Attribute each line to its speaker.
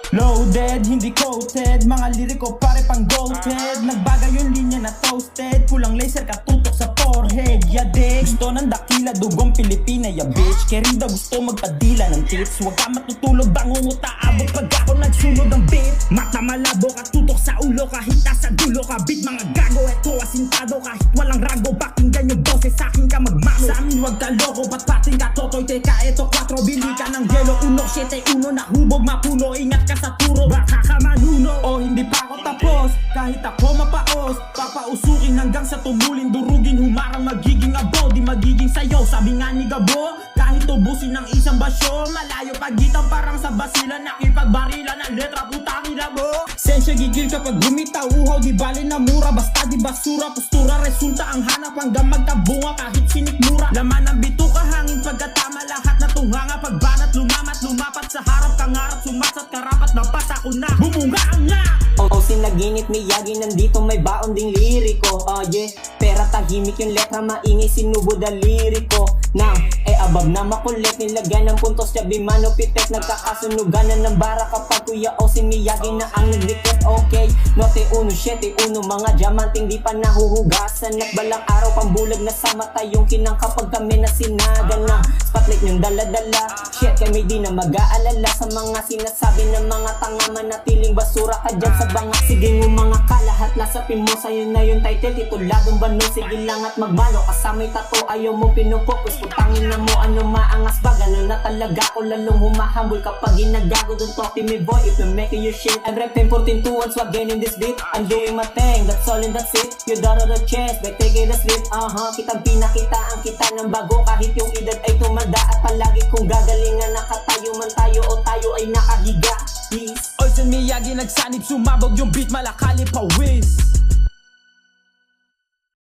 Speaker 1: Loaded, hindi coated, mga liriko pare pang goated. Nagbagay yung linya na toasted, pulang laser katutok sa forehead. Yadik, gusto ng dakila, dugong Pilipina ya bitch. Kerida gusto magpadila ng tips, huwag ka matutulog, bangunguta abot pag ako nagsunod ng beat. Mata malabo, katutok sa ulo, kahit nasa dulo ka beat. Mga gago, eto asintado, kahit walang rago. Pakinggan yung boses, sa'kin ka magmano. Sa amin wag ka loko, patpating ka totoy. Teka, eto 4, bili ka ng yelo. 1, 7, 1, nahubog mapuno. Ingat ka sa turo, baka ka manuno. O hindi pa ako tapos, kahit ako mapaos. Papausukin hanggang sa tumulin, durugin. Humarang magiging abo, di magiging sayo. Sabi nga ni Gabo, kahit ubusin ng isang basyo, malayo pagitan parang sa basilan. Nakipagbarilan ng letra, putang ina mo. Sensya gigil kapag gumitaw, uhaw di bali na mura. Basta di basura, postura, resulta ang hanap hanggang magkabunga kahit sinikmura. Laman ng bituka, hangin pagkatama, lahat na tunghanga. Pagbanat, lumapat sa harap, kangarap, sumasat, karapat, napas ako na, bumunga ang nga.
Speaker 2: O sinaginit, Miyagi, nandito may baon ding liriko. Oh yeah, pera tahimik yung letra, maingay, sinubod ang liriko. Now, abab na makulit, nilagyan ng puntos, sabi mano pitek. Nagkakasunuganan ng bara kapag kuya o si Miyagi na ang naglikot. Okay, note 1, 7, 1, mga diamanting di pa nahuhugasan. At balang araw pambulag na sa mata yung kinang kapag kami na sinagan na. Spotlight yung dala-dala, shit kami di na mag-aalala sa mga sinasabi ng mga tanga. Manatiling basura ka dyan sa banga. Sige mo mga kalahat, lasapin mo sa'yo na yung title. Tituladong bano, sige lang at magmano. Kasamay tato, ayaw mo pinupokus. Putangin na mo, ano maangas ba? Ganun na talaga ko, lalong humahambol kapag ginagago. Don't talk to me boy, if you're making your shit. I'm rapping 14 to 1, swag in this beat. I'm doing my thing, that's all and that's it. You daughter the chest, back take it a slip. Kitang pinakitaan kita ng bago. Kahit yung edad ay tumanda at palagi kong gagalingan. Nakatayo man tayo o tayo ay nakahiga. Peace.
Speaker 1: Oy, sa Miyagi nagsanib, sumabog yung beat, malakali pawis.